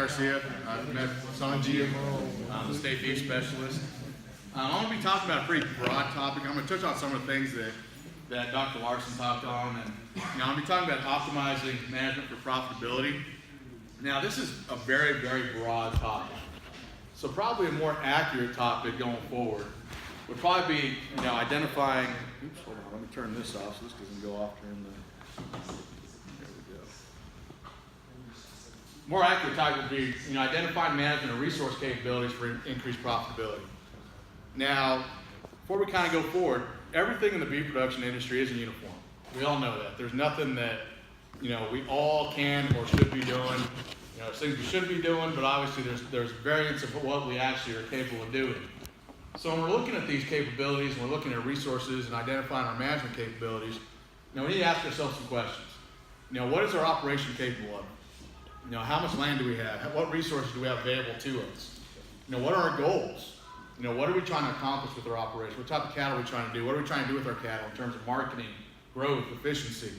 Garcia. I've met Sanji. I'm the state beef specialist. I'm going to be talking about a pretty broad topic. I'm going to touch on some of the things that Dr. Larson talked on. And I'm going to be talking about optimizing management for profitability. Now, this is a very, very broad topic. So probably a more accurate topic going forward would probably be, identifying, oops, hold on, let me turn this off so this doesn't go off during the, there we go. More accurate topic would be, identifying management and resource capabilities for increased profitability. Now, before we kind of go forward, everything in the beef production industry isn't uniform. We all know that. There's nothing that, we all can or should be doing. There's things we should be doing, but obviously there's variance of what we actually are capable of doing. So when we're looking at these capabilities, and we're looking at resources and identifying our management capabilities, we need to ask ourselves some questions. What is our operation capable of? How much land do we have? What resources do we have available to us? What are our goals? What are we trying to accomplish with our operation? What type of cattle are we trying to do? What are we trying to do with our cattle in terms of marketing, growth, efficiency?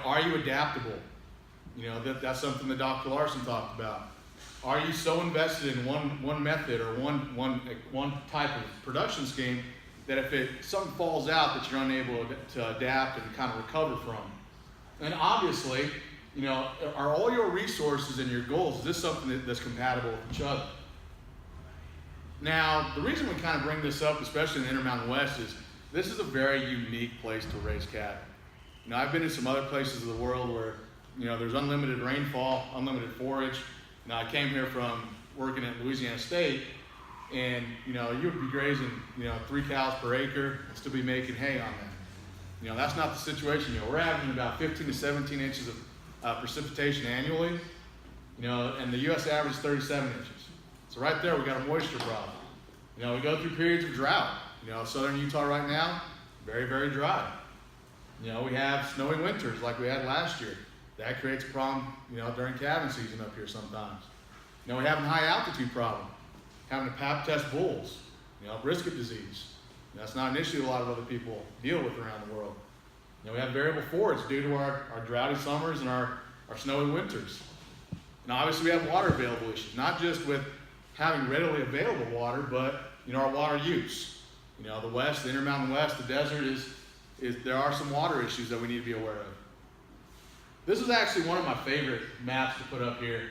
Are you adaptable? That's something that Dr. Larson talked about. Are you so invested in one method or one type of production scheme that if something falls out that you're unable to adapt and kind of recover from? And obviously, are all your resources and your goals, is this something that's compatible with each other? Now, the reason we kind of bring this up, especially in the Intermountain West, is this is a very unique place to raise cattle. I've been in some other places of the world where there's unlimited rainfall, unlimited forage. I came here from working at Louisiana State, and you would be grazing 3 cows per acre and still be making hay on that. That's not the situation. We're averaging about 15 to 17 inches of precipitation annually, and the U.S. average is 37 inches. So right there, we got a moisture problem. We go through periods of drought. Southern Utah right now, very, very dry. We have snowy winters like we had last year. That creates a problem, during calving season up here sometimes. We have a high altitude problem, having to pap test bulls, brisket disease. That's not an issue a lot of other people deal with around the world. We have variable forage due to our droughty summers and our snowy winters. And obviously we have water available issues, not just with having readily available water, but our water use. The West, the Intermountain West, the desert there are some water issues that we need to be aware of. This is actually one of my favorite maps to put up here,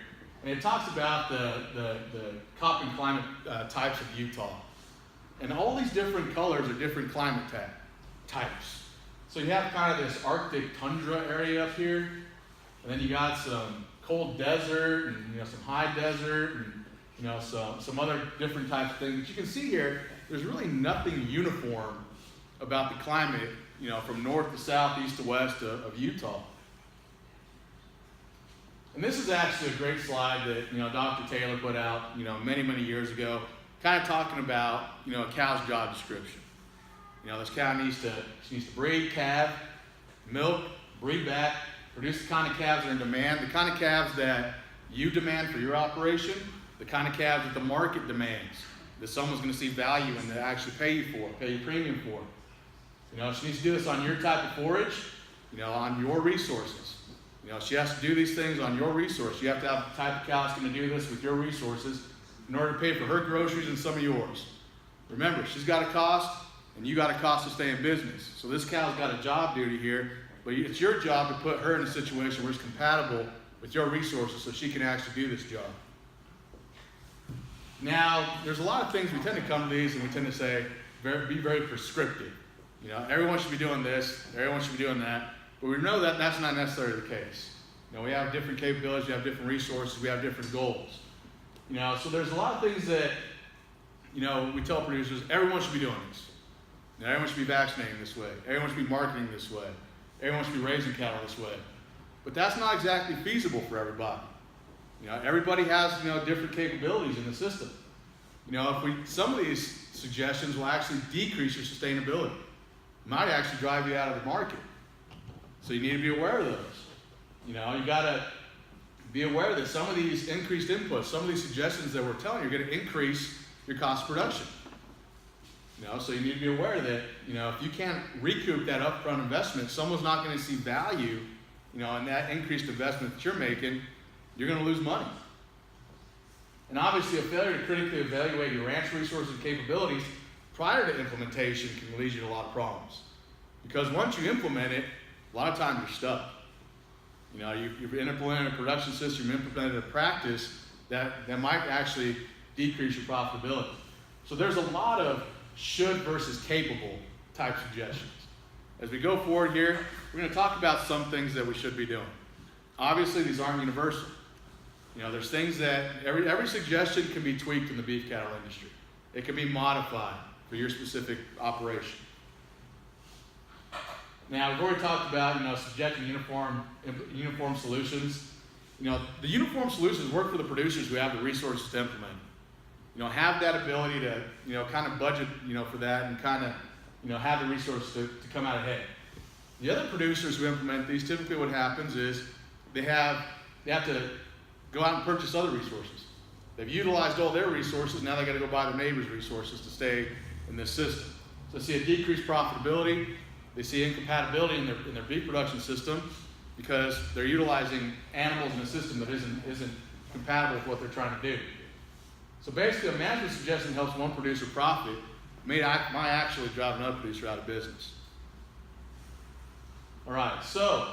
and it talks about the cropping climate types of Utah. And all these different colors are different climate types. So you have kind of this Arctic tundra area up here, and then you got some cold desert and some high desert and some other different types of things. But you can see here, there's really nothing uniform about the climate, from north to south, east to west of Utah. And this is actually a great slide that Dr. Taylor put out many, many years ago, kind of talking about a cow's job description. This cow needs to breed, calve, milk, breed back, produce the kind of calves that are in demand, the kind of calves that you demand for your operation, the kind of calves that the market demands, that someone's going to see value in to actually pay you premium for. She needs to do this on your type of forage, on your resources. She has to do these things on your resource. You have to have the type of cow that's going to do this with your resources in order to pay for her groceries and some of yours. Remember, she's got a cost, and you got a cost to stay in business. So this cow's got a job duty here, but it's your job to put her in a situation where it's compatible with your resources so she can actually do this job. Now, there's a lot of things we tend to come to these and we tend to say, be very prescriptive. Everyone should be doing this, everyone should be doing that. But we know that that's not necessarily the case. We have different capabilities, we have different resources, we have different goals. So there's a lot of things that, we tell producers, everyone should be doing this. Everyone should be vaccinating this way. Everyone should be marketing this way. Everyone should be raising cattle this way. But that's not exactly feasible for everybody. Everybody has, different capabilities in the system. Some of these suggestions will actually decrease your sustainability. Might actually drive you out of the market. So you need to be aware of those. You got to be aware that some of these increased inputs, some of these suggestions that we're telling you are going to increase your cost of production. So you need to be aware that, if you can't recoup that upfront investment, someone's not going to see value, in that increased investment that you're making, you're going to lose money. And obviously, a failure to critically evaluate your ranch resources and capabilities prior to implementation can lead you to a lot of problems. Because once you implement it, a lot of times you're stuck. You know, you've implemented a production system, you've implemented a practice that might actually decrease your profitability. So there's a lot of should versus capable type suggestions. As we go forward here, we're going to talk about some things that we should be doing. Obviously, these aren't universal. You know, there's things that every suggestion can be tweaked in the beef cattle industry. It can be modified for your specific operation. Now, we've already talked about, you know, suggesting uniform solutions. You know, the uniform solutions work for the producers who have the resources to implement. You know, have that ability to, you know, kind of budget, you know, for that and kind of, you know, have the resources to come out ahead. The other producers who implement these, typically what happens is they have to go out and purchase other resources. They've utilized all their resources, now they got to go buy their neighbor's resources to stay in this system. So they see a decreased profitability, they see incompatibility in their beef production system because they're utilizing animals in a system that isn't compatible with what they're trying to do. So basically, a management suggestion helps one producer profit, might actually drive another producer out of business. All right, so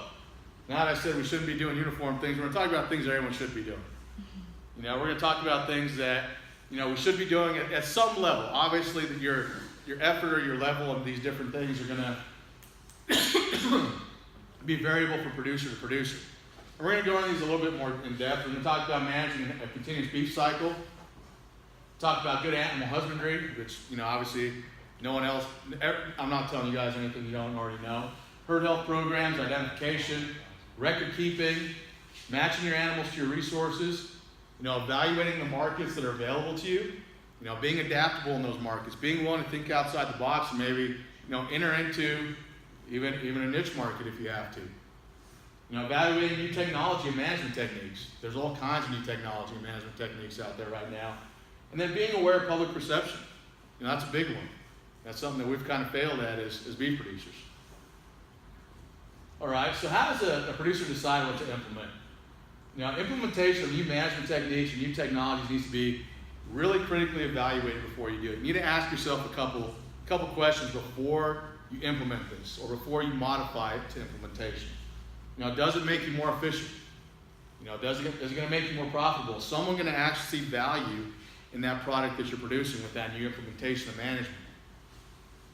now that I said we shouldn't be doing uniform things, we're going to talk about things that everyone should be doing. You know, we're going to talk about things that, you know, we should be doing at some level. Obviously, that your effort or your level of these different things are going to be variable from producer to producer. And we're going to go into these a little bit more in depth. We're going to talk about managing a continuous beef cycle. Talk about good animal husbandry, which, you know, obviously no one else, I'm not telling you guys anything you don't already know. Herd health programs, identification, record keeping, matching your animals to your resources, you know, evaluating the markets that are available to you, you know, being adaptable in those markets, being willing to think outside the box and maybe, you know, enter into even a niche market if you have to. You know, evaluating new technology and management techniques. There's all kinds of new technology and management techniques out there right now. And then being aware of public perception. You know, that's a big one. That's something that we've kind of failed at as beef producers. All right, so how does a producer decide what to implement? You know, implementation of new management techniques and new technologies needs to be really critically evaluated before you do it. You need to ask yourself a couple questions before you implement this or before you modify it to implementation. You know, does it make you more efficient? You know, is it going to make you more profitable? Is someone going to actually see value in that product that you're producing with that new implementation of management?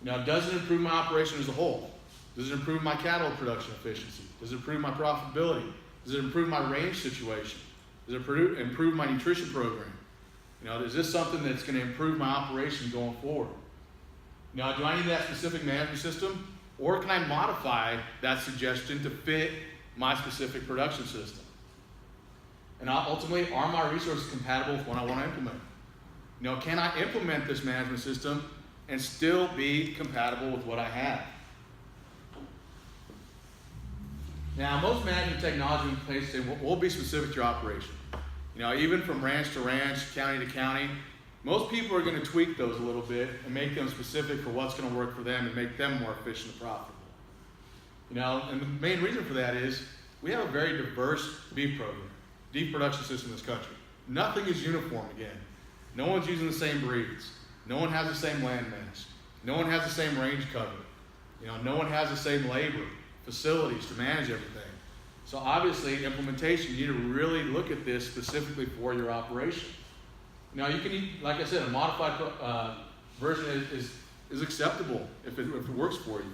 You know, does it improve my operation as a whole? Does it improve my cattle production efficiency? Does it improve my profitability? Does it improve my range situation? Does it improve my nutrition program? You know, is this something that's going to improve my operation going forward? You know, do I need that specific management system? Or can I modify that suggestion to fit my specific production system? And ultimately, are my resources compatible with what I want to implement? You know, can I implement this management system and still be compatible with what I have? Now, most management technology in place will be specific to your operation. You know, even from ranch to ranch, county to county, most people are going to tweak those a little bit and make them specific for what's going to work for them and make them more efficient and profitable. You know, and the main reason for that is we have a very diverse beef program, beef production system in this country. Nothing is uniform again. No one's using the same breeds. No one has the same land mass. No one has the same range cover. You know, no one has the same labor, facilities to manage everything. So obviously, implementation, you need to really look at this specifically for your operation. Now, you can, like I said, a modified version is acceptable if it works for you.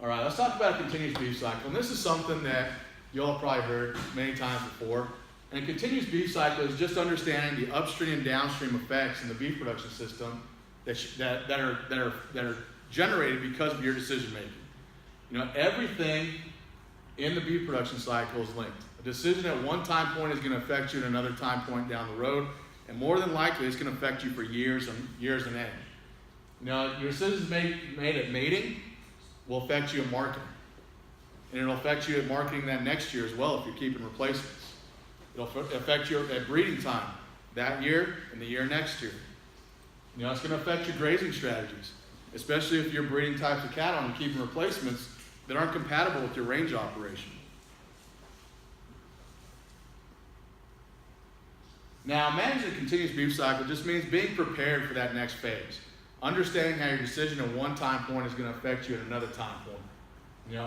All right, let's talk about a continuous beef cycle. And this is something that you all have probably heard many times before. And a continuous beef cycle is just understanding the upstream and downstream effects in the beef production system that are generated because of your decision making. You know, everything in the beef production cycle is linked. A decision at one time point is going to affect you at another time point down the road, and more than likely it's going to affect you for years and years and end. You know, your decisions made at mating will affect you at marketing. And it'll affect you at marketing that next year as well if you're keeping replacements. It'll affect you at breeding time that year and the year next year. You know, it's going to affect your grazing strategies, especially if you're breeding types of cattle and keeping replacements that aren't compatible with your range operation. Now, managing the continuous beef cycle just means being prepared for that next phase. Understanding how your decision at one time point is going to affect you at another time point.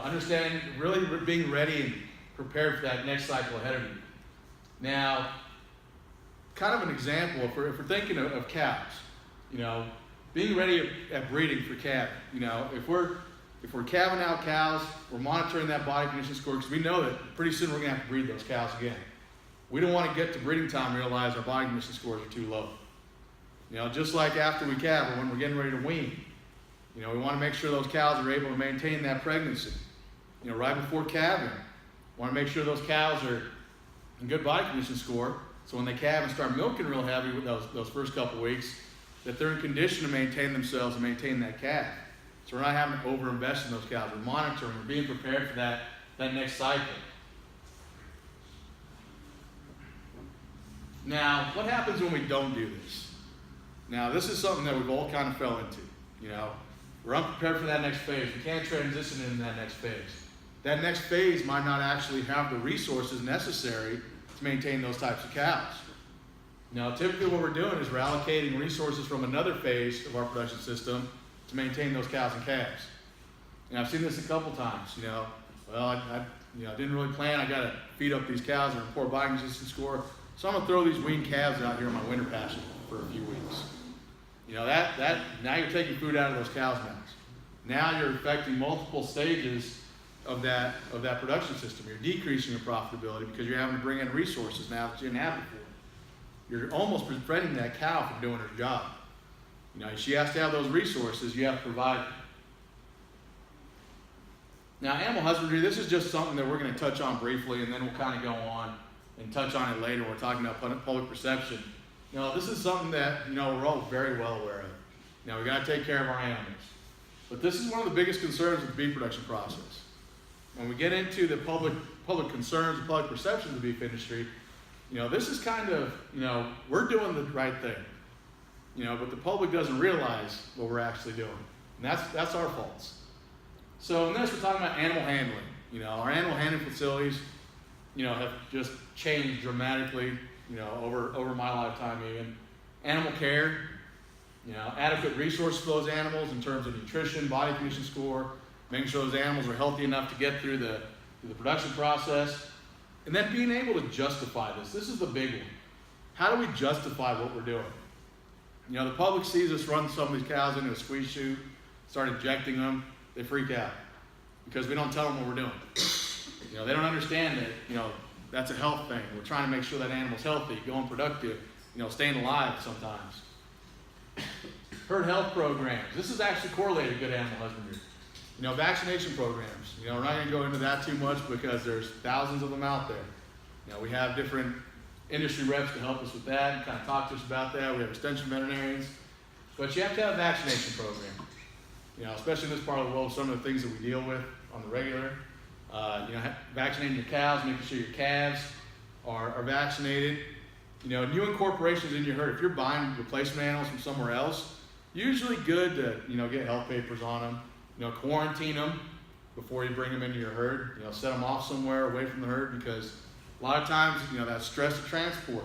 Understanding, really being ready and prepared for that next cycle ahead of you. Now, kind of an example, if we're thinking of cows, being ready at breeding for calving. If we're calving out cows, we're monitoring that body condition score because we know that pretty soon we're going to have to breed those cows again. We don't want to get to breeding time and realize our body condition scores are too low. Just like after we calve or when we're getting ready to wean, we want to make sure those cows are able to maintain that pregnancy. Right before calving, we want to make sure those cows are in good body condition score, so when they calve and start milking real heavy with those first couple weeks, that they're in condition to maintain themselves and maintain that calf. So we're not having to overinvest in those cows. We're monitoring, we're being prepared for that next cycle. Now, what happens when we don't do this? Now, this is something that we've all kind of fell into. We're unprepared for that next phase. We can't transition into that next phase. That next phase might not actually have the resources necessary to maintain those types of cows. Now, typically what we're doing is we're allocating resources from another phase of our production system to maintain those cows and calves. And I've seen this a couple times. I didn't really plan. I got to feed up these cows and report body condition score. So I'm going to throw these weaned calves out here in my winter pasture for a few weeks. Now you're taking food out of those cows' mouths. Now you're affecting multiple stages of that production system. You're decreasing your profitability because you're having to bring in resources now that you didn't have before. You're almost preventing that cow from doing her job. She has to have those resources. You have to provide them. Now, animal husbandry, this is just something that we're going to touch on briefly, and then we'll kind of go on and touch on it later. We're talking about public perception. This is something that, we're all very well aware of. We got to take care of our animals. But this is one of the biggest concerns with the beef production process. When we get into the public concerns and public perception of the beef industry, this is kind of, we're doing the right thing. But the public doesn't realize what we're actually doing. And that's our faults. So in this, we're talking about animal handling. Our animal handling facilities, have just changed dramatically, over my lifetime even. Animal care, adequate resources for those animals in terms of nutrition, body condition score, making sure those animals are healthy enough to get through the production process. And then being able to justify this. This is the big one. How do we justify what we're doing? The public sees us run some of these cows into a squeeze chute, start injecting them, they freak out because we don't tell them what we're doing. They don't understand that, that's a health thing. We're trying to make sure that animal's healthy, going productive, staying alive sometimes. Herd health programs. This is actually correlated to good animal husbandry. Vaccination programs. We're not going to go into that too much because there's thousands of them out there. We have different industry reps to help us with that and kind of talk to us about that. We have extension veterinarians. But you have to have a vaccination program. Especially in this part of the world, some of the things that we deal with on the regular. Vaccinating your cows, making sure your calves are vaccinated. New incorporations in your herd. If you're buying replacement animals from somewhere else, usually good to, get health papers on them. Quarantine them before you bring them into your herd. Set them off somewhere away from the herd because a lot of times, that stress of transport,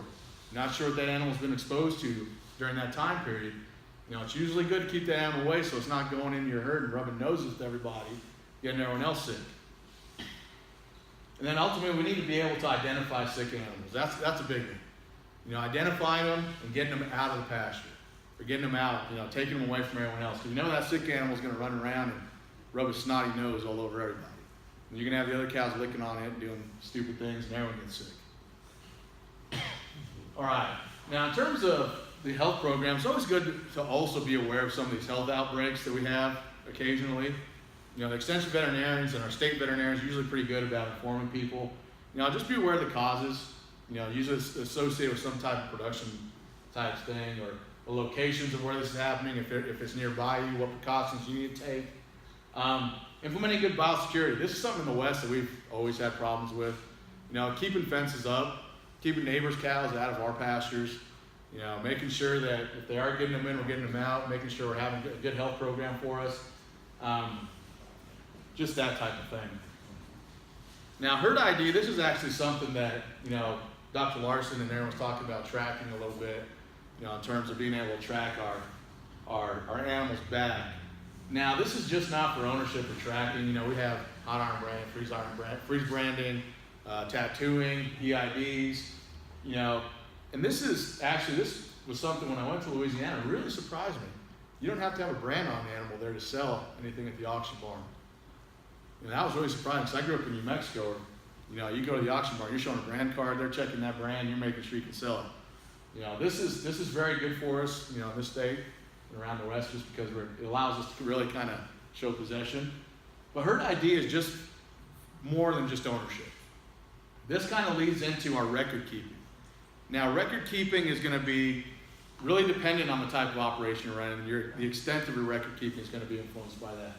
not sure what that animal's been exposed to during that time period. It's usually good to keep that animal away so it's not going into your herd and rubbing noses with everybody, getting everyone else sick. And then ultimately, we need to be able to identify sick animals. That's a big one. Identifying them and getting them out of the pasture. Or getting them out, taking them away from everyone else. Because that sick animal is going to run around and rub his snotty nose all over everybody. And you're going to have the other cows licking on it and doing stupid things, and everyone gets sick. All right. Now, in terms of the health program, it's always good to also be aware of some of these health outbreaks that we have occasionally. The extension veterinarians and our state veterinarians are usually pretty good about informing people. Just be aware of the causes, usually associated with some type of production type thing or the locations of where this is happening, if it's nearby you, what precautions you need to take. Implementing good biosecurity. This is something in the West that we've always had problems with. Keeping fences up, keeping neighbors' cows out of our pastures, making sure that if they are getting them in, we're getting them out, making sure we're having a good health program for us. Just that type of thing. Now, herd ID, this is actually something that, Dr. Larson and Aaron was talking about tracking a little bit, in terms of being able to track our animals back. Now, this is just not for ownership or tracking. We have hot iron brand, freeze branding, tattooing, EIDs, and this was something when I went to Louisiana, really surprised me. You don't have to have a brand on the animal there to sell anything at the auction barn. And that was really surprising because I grew up in New Mexico. You go to the auction barn, you're showing a brand card, they're checking that brand, you're making sure you can sell it. This is very good for us, in this state and around the West, just because it allows us to really kind of show possession. But her idea is just more than just ownership. This kind of leads into our record keeping. Now, record keeping is going to be really dependent on the type of operation you're running. The extent of your record keeping is going to be influenced by that.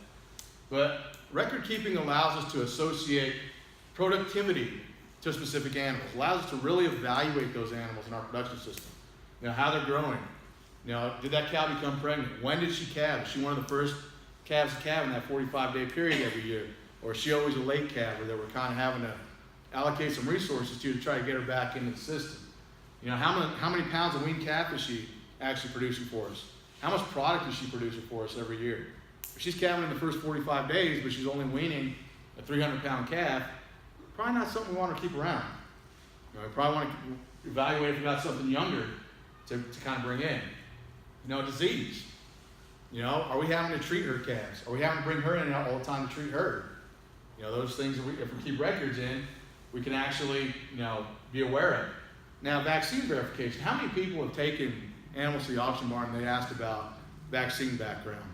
But record keeping allows us to associate productivity to specific animals. It allows us to really evaluate those animals in our production system. How they're growing. Did that cow become pregnant? When did she calve? Is she one of the first calves to calve in that 45-day period every year? Or is she always a late calver that we're kind of having to allocate some resources to try to get her back into the system? How many pounds of weaned calf is she actually producing for us? How much product is she producing for us every year? If she's calving in the first 45 days, but she's only weaning a 300-pound calf, probably not something we want to keep around. We probably want to evaluate if we got something younger to kind of bring in. Disease. Are we having to treat her calves? Are we having to bring her in all the time to treat her? Those things, if we keep records in, we can actually, be aware of. Now, vaccine verification. How many people have taken animals to the auction barn and they asked about vaccine background?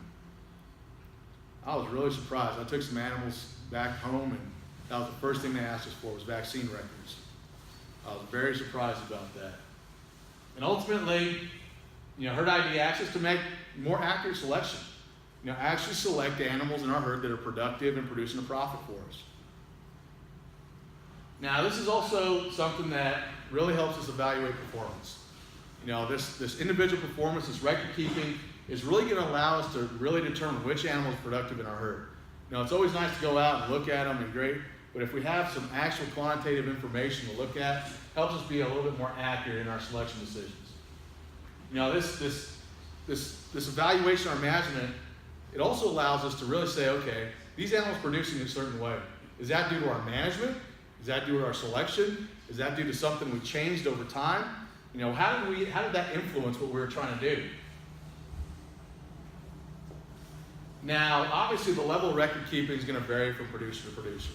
I was really surprised. I took some animals back home and that was the first thing they asked us for was vaccine records. I was very surprised about that. And ultimately, herd ID acts is to make more accurate selection. Actually select animals in our herd that are productive and producing a profit for us. Now, this is also something that really helps us evaluate performance. This individual performance, this record keeping, is really going to allow us to really determine which animal is productive in our herd. It's always nice to go out and look at them and great, but if we have some actual quantitative information to look at, it helps us be a little bit more accurate in our selection decisions. This evaluation or management, it also allows us to really say, okay, these animals producing a certain way. Is that due to our management? Is that due to our selection? Is that due to something we changed over time? How did that influence what we were trying to do? Now, obviously, the level of record keeping is going to vary from producer to producer.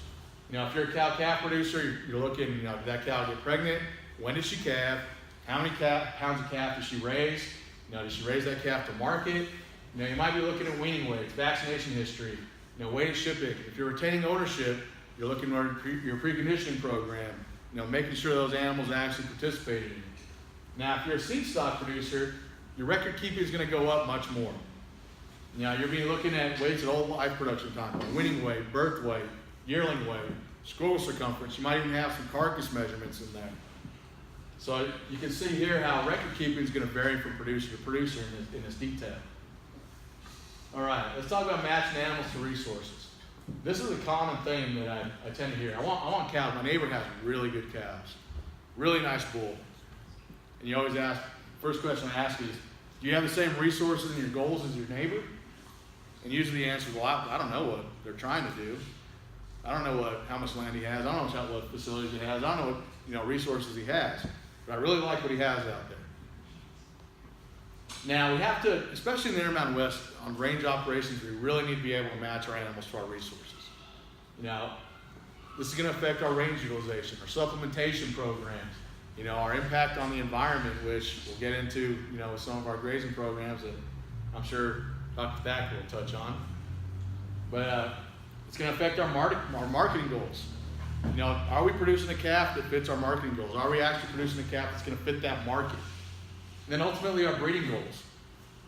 If you're a cow-calf producer, you're looking, did that cow get pregnant? When did she calve? How many pounds of calf did she raise? Did she raise that calf to market? You might be looking at weaning weights, vaccination history, weight of shipping. If you're retaining ownership, you're looking at your preconditioning program, making sure those animals actually participated in it. Now, if you're a seed stock producer, your record keeping is going to go up much more. You'll be looking at weights at all life production time, weaning weight, birth weight, yearling weight, scroll circumference. You might even have some carcass measurements in there. So you can see here how record keeping is going to vary from producer to producer in this detail. All right, let's talk about matching animals to resources. This is a common thing that I tend to hear. I want cows. My neighbor has really good calves, really nice bull. And you always ask, first question I ask is, do you have the same resources and your goals as your neighbor? And usually the answer is, well, I don't know what they're trying to do. I don't know how much land he has. I don't know what facilities he has. I don't know what resources he has. But I really like what he has out there. Now, we have to, especially in the Intermountain West, on range operations, we really need to be able to match our animals to our resources. This is going to affect our range utilization, our supplementation programs, our impact on the environment, which we'll get into, with some of our grazing programs that I'm sure Dr. Thacker will touch on. But it's going to affect our marketing goals. Are we producing a calf that fits our marketing goals? Are we actually producing a calf that's going to fit that market? And then ultimately our breeding goals.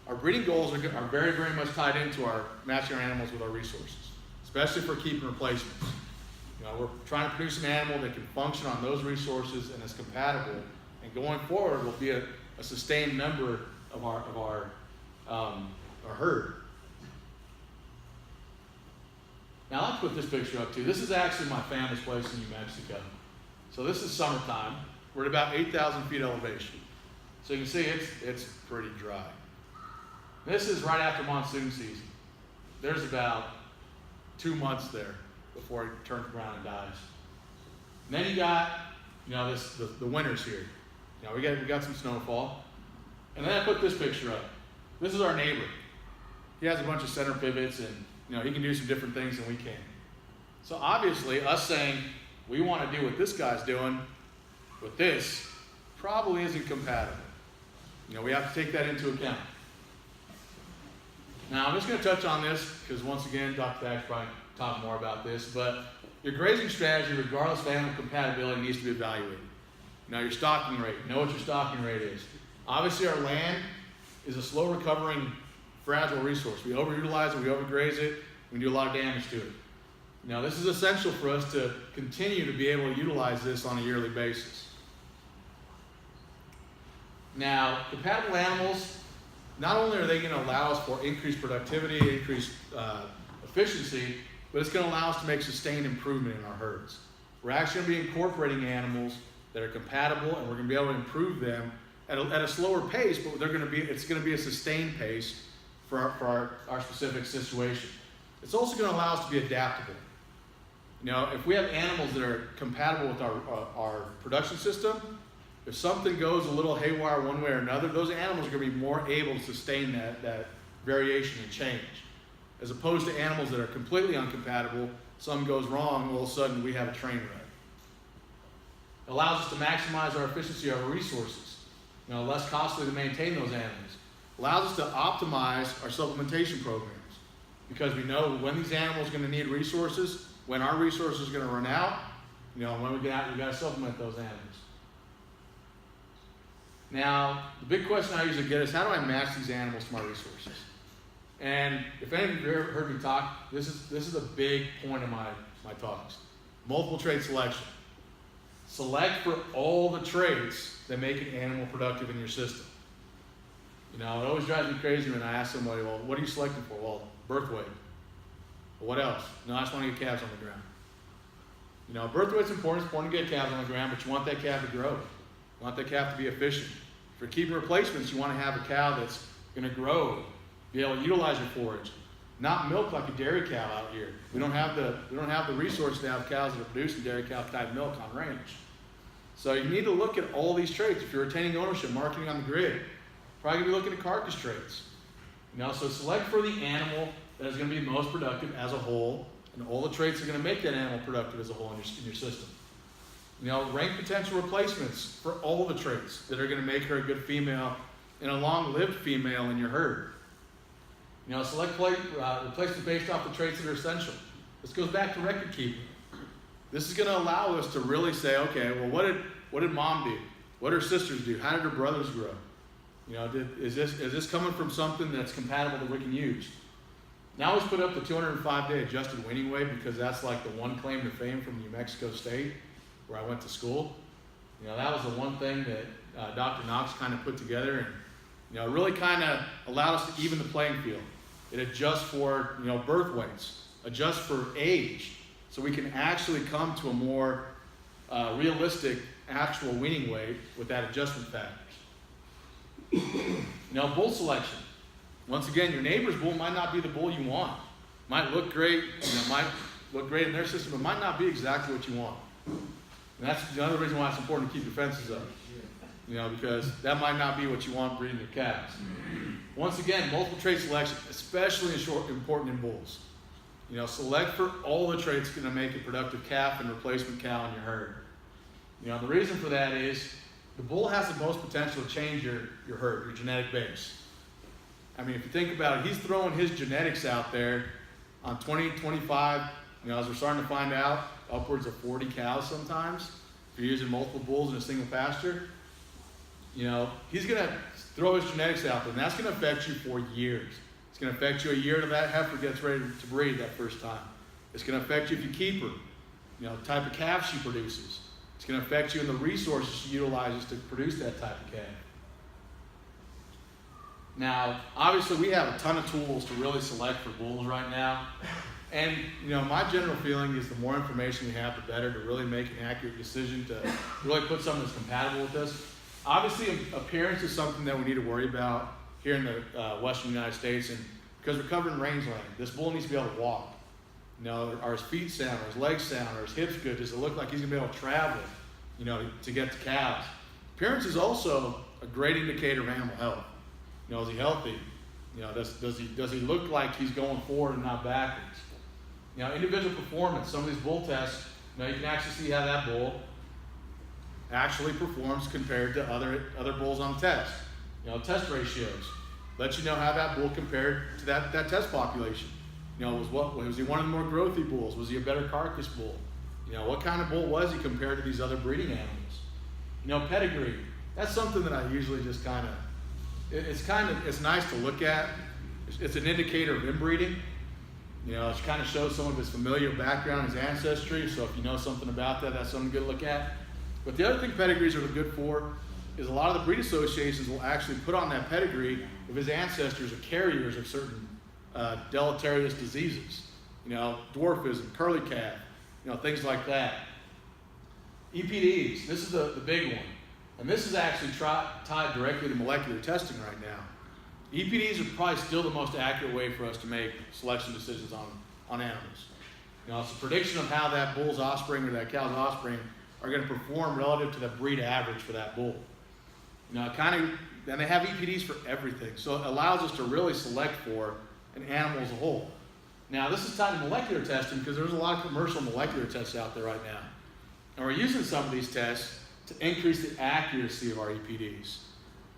Our breeding goals are very, very much tied into our matching our animals with our resources, especially for keeping replacements. We're trying to produce an animal that can function on those resources and is compatible, and going forward will be a sustained member of our herd. Now let's put this picture up too. This is actually my family's place in New Mexico. So this is summertime. We're at about 8,000 feet elevation. So you can see it's pretty dry. This is right after monsoon season. There's about 2 months there before it turns brown and dies. And then you got, the winters here. We got some snowfall. And then I put this picture up. This is our neighbor. He has a bunch of center pivots, and he can do some different things than we can. So obviously, us saying we want to do what this guy's doing with this probably isn't compatible. We have to take that into account. Now, I'm just going to touch on this because, once again, Dr. Thag's probably talk more about this, but your grazing strategy, regardless of animal compatibility, needs to be evaluated. Your stocking rate. Know what your stocking rate is. Obviously, our land is a slow recovering, fragile resource. We overutilize it, we overgraze it, we do a lot of damage to it. This is essential for us to continue to be able to utilize this on a yearly basis. Now, compatible animals, not only are they going to allow us for increased productivity, increased efficiency, but it's going to allow us to make sustained improvement in our herds. We're actually going to be incorporating animals that are compatible, and we're going to be able to improve them at a slower pace, but it's going to be a sustained pace for our specific situation. It's also going to allow us to be adaptable. If we have animals that are compatible with our production system, if something goes a little haywire one way or another, those animals are going to be more able to sustain that variation and change. As opposed to animals that are completely incompatible, something goes wrong, all of a sudden we have a train wreck. It allows us to maximize our efficiency of our resources. Less costly to maintain those animals. Allows us to optimize our supplementation programs because we know when these animals are going to need resources, when our resources are going to run out, when we get out, we've got to supplement those animals. Now, the big question I usually get is, how do I match these animals to my resources? And if any of you ever heard me talk, this is a big point of my talks. Multiple trait selection. Select for all the traits that make an animal productive in your system. It always drives me crazy when I ask somebody, well, what are you selecting for? Well, birth weight. But what else? No, I just want to get calves on the ground. Birth weight's important. It's important to get calves on the ground, but you want that calf to grow. You want that calf to be efficient. If you're keeping replacements, you want to have a cow that's going to grow, be able to utilize your forage, not milk like a dairy cow out here. We don't have the resource to have cows that are producing dairy cow type milk on range. So you need to look at all these traits. If you're retaining ownership, marketing on the grid, probably going to be looking at carcass traits. So select for the animal that is going to be most productive as a whole, and all the traits are going to make that animal productive as a whole in your system. Rank potential replacements for all the traits that are going to make her a good female and a long-lived female in your herd. Select replacements based off the traits that are essential. This goes back to record keeping. This is going to allow us to really say, okay, well, what did mom do? What did her sisters do? How did her brothers grow? Is this coming from something that's compatible that we can use? Now I always put up the 205-day adjusted weaning weight because that's like the one claim to fame from New Mexico State where I went to school. That was the one thing that Dr. Knox kind of put together and really kind of allowed us to even the playing field. It adjusts for birth weights, adjusts for age, so we can actually come to a more realistic actual weaning weight with that adjustment factors. Bull selection. Once again, your neighbor's bull might not be the bull you want. Might look great, might look great in their system, but might not be exactly what you want. And that's another reason why it's important to keep your fences up. Because that might not be what you want breeding your calves. Once again, multiple trait selection, especially important in bulls. Select for all the traits going to make a productive calf and replacement cow in your herd. The reason for that is the bull has the most potential to change your herd, your genetic base. If you think about it, he's throwing his genetics out there on 20, 25, as we're starting to find out, upwards of 40 cows sometimes. If you're using multiple bulls in a single pasture, he's going to throw his genetics out there, and that's going to affect you for years. It's going to affect you a year till that heifer gets ready to breed that first time. It's going to affect you if you keep her, the type of calf she produces. It's going to affect you in the resources she utilizes to produce that type of calf. Now, obviously we have a ton of tools to really select for bulls right now. And my general feeling is the more information we have, the better to really make an accurate decision to really put something that's compatible with this. Obviously, appearance is something that we need to worry about here in the Western United States, and because we're covering rangeland, this bull needs to be able to walk. Are his feet sound, are his legs sound, are his hips good? Does it look like he's gonna be able to travel, to get to calves? Appearance is also a great indicator of animal health. Is he healthy? Does he look like he's going forward and not backwards? Individual performance. Some of these bull tests, you can actually see how that bull actually performs compared to other bulls on the test. Test ratios let you know how that bull compared to that test population. Was he one of the more growthy bulls? Was he a better carcass bull? What kind of bull was he compared to these other breeding animals? Pedigree. That's something that I usually just it's nice to look at. It's an indicator of inbreeding. It kind of shows some of his familial background, his ancestry. So if you know something about that, that's something good to look at. But the other thing pedigrees are good for is a lot of the breed associations will actually put on that pedigree if his ancestors are carriers of certain deleterious diseases. Dwarfism, curly calf, things like that. EPDs, this is the big one. And this is actually tied directly to molecular testing right now. EPDs are probably still the most accurate way for us to make selection decisions on animals. It's a prediction of how that bull's offspring or that cow's offspring are going to perform relative to the breed average for that bull. And they have EPDs for everything. So it allows us to really select for an animal as a whole. Now, this is tied to molecular testing because there's a lot of commercial molecular tests out there right now. And we're using some of these tests to increase the accuracy of our EPDs.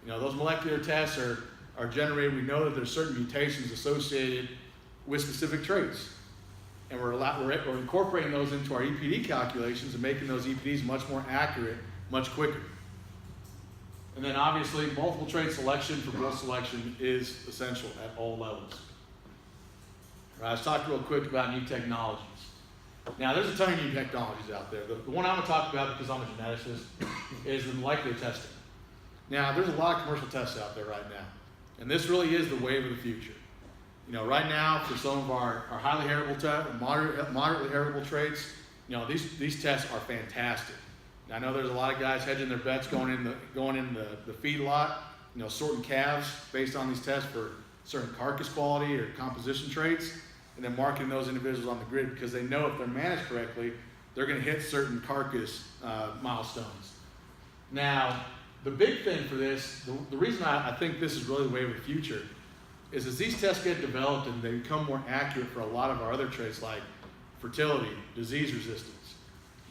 Those molecular tests are generated. We know that there's certain mutations associated with specific traits. And we're incorporating those into our EPD calculations and making those EPDs much more accurate, much quicker. And then obviously, multiple trait selection for bull selection is essential at all levels. All right, let's talk real quick about new technologies. Now, there's a ton of new technologies out there. The one I'm going to talk about, because I'm a geneticist, is the molecular testing. Now, there's a lot of commercial tests out there right now. And this really is the wave of the future. Right now, for some of our highly heritable moderately heritable traits, these tests are fantastic. I know there's a lot of guys hedging their bets going in the feed lot, sorting calves based on these tests for certain carcass quality or composition traits, and then marketing those individuals on the grid because they know if they're managed correctly, they're going to hit certain carcass milestones. Now, the big thing for this, the reason I think this is really the wave of the future, is as these tests get developed and they become more accurate for a lot of our other traits like fertility, disease resistance.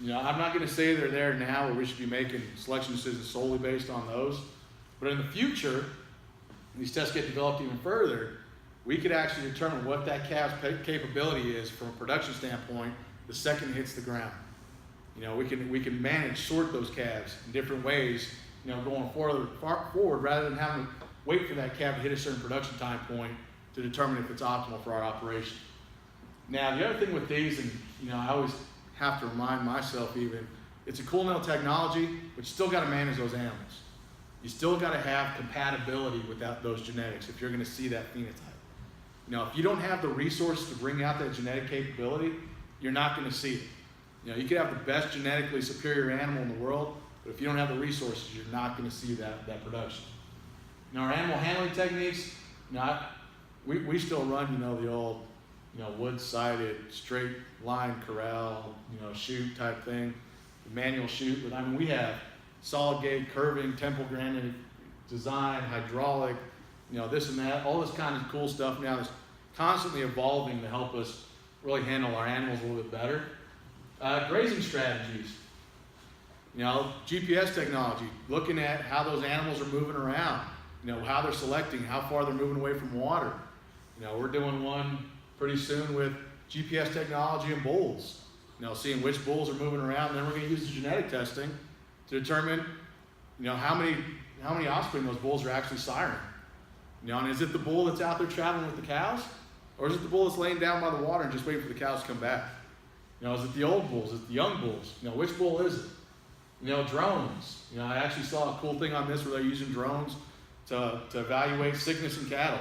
I'm not going to say they're there now where we should be making selection decisions solely based on those, but in the future, these tests get developed even further, we could actually determine what that calf's capability is from a production standpoint the second it hits the ground. We can sort those calves in different ways, going forward rather than having to wait for that calf to hit a certain production time point to determine if it's optimal for our operation. Now, the other thing with these, and I always have to remind myself even, it's a cool new technology, but you still got to manage those animals. You still got to have compatibility with those genetics if you're going to see that phenotype. If you don't have the resources to bring out that genetic capability, you're not going to see it. You could have the best genetically superior animal in the world, but if you don't have the resources, you're not going to see that production. Our animal handling techniques, we still run, the old, wood-sided, straight line corral, chute type thing, manual chute. But we have solid gate, curving, temple granite design, hydraulic, this and that, all this kind of cool stuff now is constantly evolving to help us really handle our animals a little bit better. Grazing strategies, GPS technology, looking at how those animals are moving around, how they're selecting, how far they're moving away from water. We're doing one pretty soon with GPS technology and bulls, seeing which bulls are moving around, and then we're going to use the genetic testing to determine, how many offspring those bulls are actually siring. And is it the bull that's out there traveling with the cows, or is it the bull that's laying down by the water and just waiting for the cows to come back? Is it the old bulls? Is it the young bulls? Which bull is it? Drones. I actually saw a cool thing on this where they're using drones to evaluate sickness in cattle.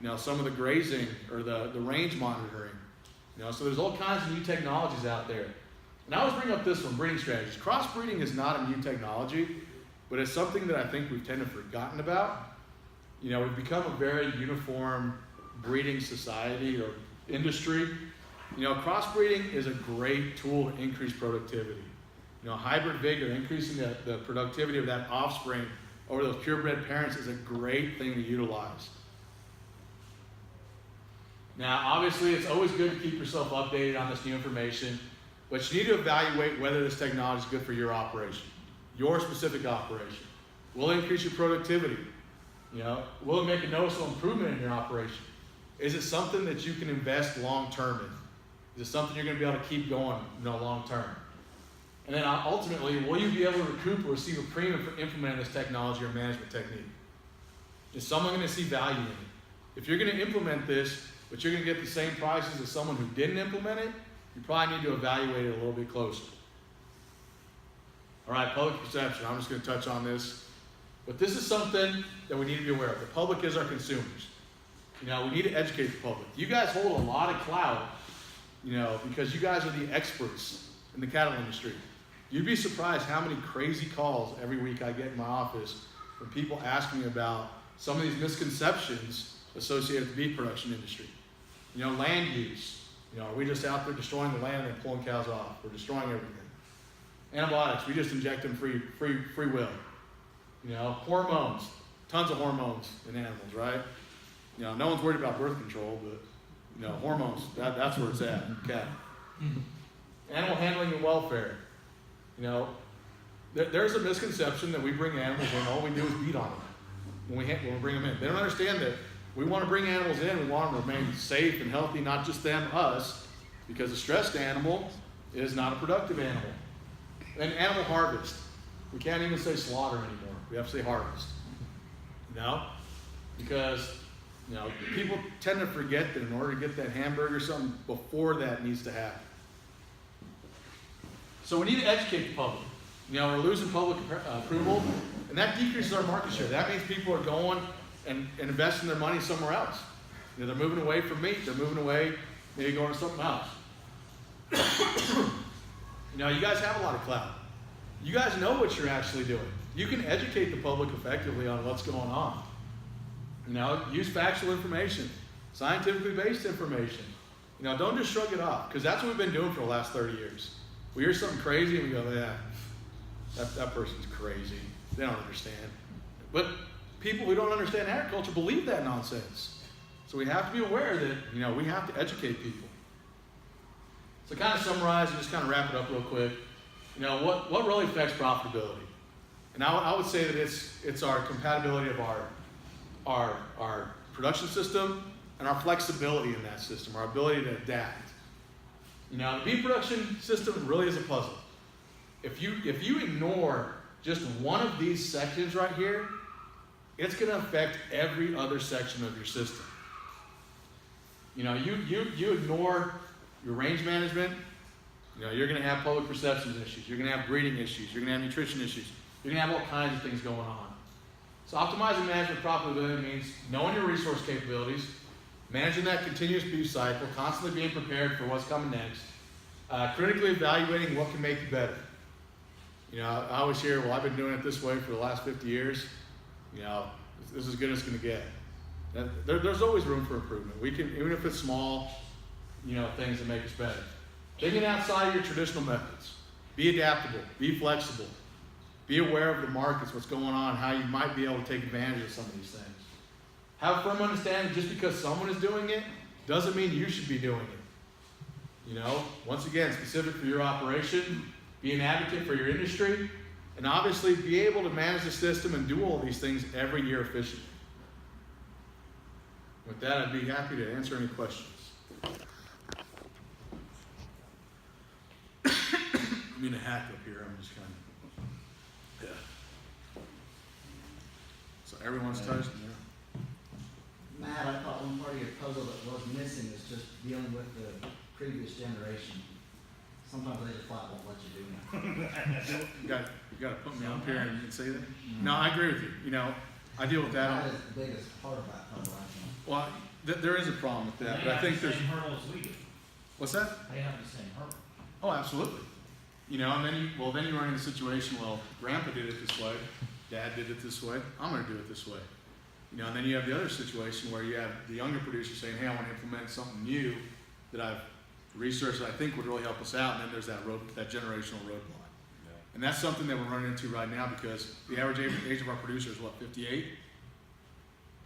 You know, some of the grazing or the range monitoring. You know, so there's all kinds of new technologies out there. And I always bring up this one, breeding strategies. Crossbreeding is not a new technology, but it's something that I think we've tended to forgotten about. You know, we've become a very uniform breeding society or industry. You know, crossbreeding is a great tool to increase productivity. You know, hybrid vigor, increasing the productivity of that offspring over those purebred parents is a great thing to utilize. Now, obviously, it's always good to keep yourself updated on this new information, but you need to evaluate whether this technology is good for your operation, your specific operation. Will it increase your productivity? You know, will it make a noticeable improvement in your operation? Is it something that you can invest long-term in? Is it something you're going to be able to keep going, you know, long-term? And then ultimately, will you be able to recoup or receive a premium for implementing this technology or management technique? Is someone going to see value in it? If you're going to implement this, but you're going to get the same prices as someone who didn't implement it, you probably need to evaluate it a little bit closer. All right, public perception. I'm just going to touch on this. But this is something that we need to be aware of. The public is our consumers. You know, we need to educate the public. You guys hold a lot of clout, you know, because you guys are the experts in the cattle industry. You'd be surprised how many crazy calls every week I get in my office from people asking me about some of these misconceptions associated with the beef production industry. You know, land use. You know, are we just out there destroying the land and pulling cows off? We're destroying everything. Antibiotics, we just inject them free will. You know, hormones, tons of hormones in animals, right? You know, no one's worried about birth control, but, you know, hormones, that's where it's at, okay. Animal handling and welfare. You know, there's a misconception that we bring animals in, all we do is beat on them when we bring them in. They don't understand that we want to bring animals in, we want them to remain safe and healthy, not just them, us, because a stressed animal is not a productive animal. And animal harvest. We can't even say slaughter anymore. We have to say harvest. You know? Because, you know, people tend to forget that in order to get that hamburger, something before that needs to happen. So we need to educate the public. You know, we're losing public approval, and that decreases our market share. That means people are going and investing their money somewhere else. You know, they're moving away from meat. They're moving away, maybe going to something else. You know, you guys have a lot of clout. You guys know what you're actually doing. You can educate the public effectively on what's going on. You know, use factual information, scientifically based information. You know, don't just shrug it off, because that's what we've been doing for the last 30 years. We hear something crazy and we go, yeah, that person's crazy. They don't understand. But people who don't understand agriculture believe that nonsense. So we have to be aware that, you know, we have to educate people. So kind of summarize and just kind of wrap it up real quick. You know, what really affects profitability? And I would say that it's our compatibility of our production system and our flexibility in that system, our ability to adapt. You know, the beef production system really is a puzzle. If you ignore just one of these sections right here, it's going to affect every other section of your system. You know, you ignore your range management, you know, you're going to have public perceptions issues, you're going to have breeding issues, you're going to have nutrition issues, you're going to have all kinds of things going on. So optimizing management profitability means knowing your resource capabilities, managing that continuous beef cycle, constantly being prepared for what's coming next, critically evaluating what can make you better. You know, I always hear, well, I've been doing it this way for the last 50 years. You know, this is as good as it's going to get. There's always room for improvement. We can, even if it's small, you know, things that make us better. Thinking outside of your traditional methods. Be adaptable. Be flexible. Be aware of the markets, what's going on, how you might be able to take advantage of some of these things. Have a firm understanding just because someone is doing it doesn't mean you should be doing it. You know, once again, specific for your operation, be an advocate for your industry, and obviously be able to manage the system and do all these things every year efficiently. With that, I'd be happy to answer any questions. I'm being a hack up here. I'm just kind of, yeah. So everyone's touched. Yeah. Matt, I thought one part of your puzzle that was missing is just dealing with the previous generation. Sometimes they just flat won't let you do that. You got to put me up here and say that. No, I agree with you. You know, I deal with that. That is the biggest part of that puzzle, I think. Well, there is a problem with that, They but I have think the there's, same hurdle as we do. what's that? They have the same hurdle. Oh, absolutely. You know, and then you run into a situation, well, grandpa did it this way, dad did it this way, I'm gonna do it this way. You know, and then you have the other situation where you have the younger producer saying, hey, I wanna implement something new that I've researched that I think would really help us out, and then there's that generational roadblock. And that's something that we're running into right now because the average age of our producer is what, 58?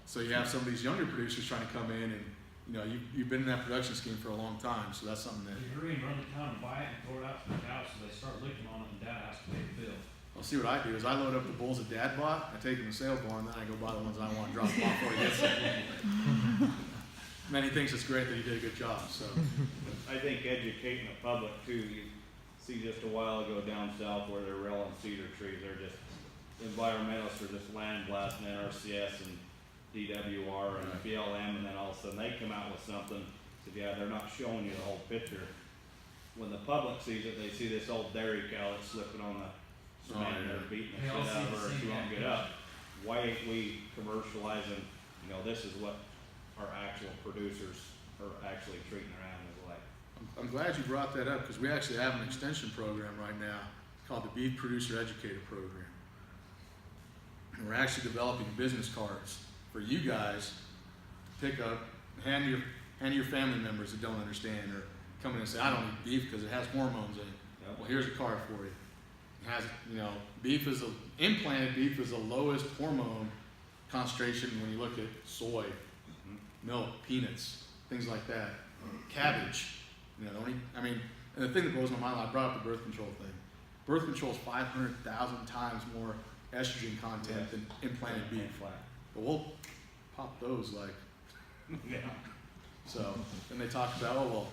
So you have some of these younger producers trying to come in and, you know, you've been in that production scheme for a long time, so that's something that, You agree and run to town and buy it and throw it out to the cows so they start licking on it and dad has to pay the bill. I'll see what I do is I load up the bulls that dad bought, I take them to sales barn, then I go buy the ones I want to drop them off before he gets them. And then he thinks it's great that he did a good job, so. I think educating the public too, you see just a while ago down south where they're railing cedar trees, they're just, environmentalists are just land blasting NRCS and DWR and Right. BLM, and then all of a sudden they come out with something, so yeah, they're not showing you the whole picture. When the public sees it, they see this old dairy cow that's slipping on the cement and they're beating the They all shit out of see her the and she same won't get up. Why ain't we commercializing, you know, this is what our actual producers are actually treating their animals like. I'm glad you brought that up because we actually have an extension program right now called the Beef Producer Educator Program. And we're actually developing business cards for you guys to pick up, hand to your family members that don't understand or come in and say, I don't eat beef because it has hormones in it. Yep. Well, here's a card for you. It has, you know, implanted beef is the lowest hormone concentration when you look at soy, milk, peanuts, things like that. Cabbage, you know, and the thing that blows my mind, I brought up the birth control thing. Birth control is 500,000 times more estrogen content than implanted beef. Flat. But we'll pop those like, Yeah. so, and they talk about, oh, well,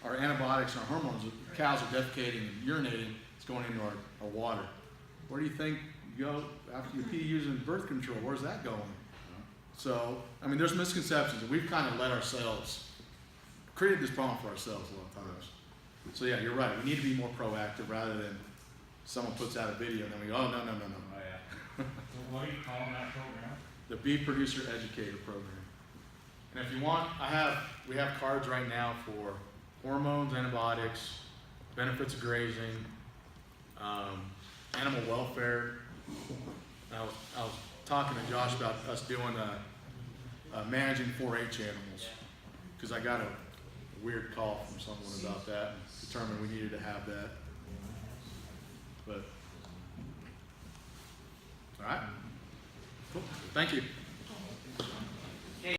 our antibiotics and our hormones, cows are defecating and urinating, it's going into our water. Where do you think you go after you pee using birth control? Where's that going? So, I mean, there's misconceptions, and we've kind of let ourselves, created this problem for ourselves a lot of times. So yeah, you're right, we need to be more proactive rather than someone puts out a video and then we go, oh, no. Oh, yeah. So what are you calling that program? The Beef Producer Educator Program. And if you want, we have cards right now for hormones, antibiotics, benefits of grazing, animal welfare. I was talking to Josh about us doing managing 4-H animals because I got a weird call from someone about that and determined we needed to have that. But all right, cool. Thank you.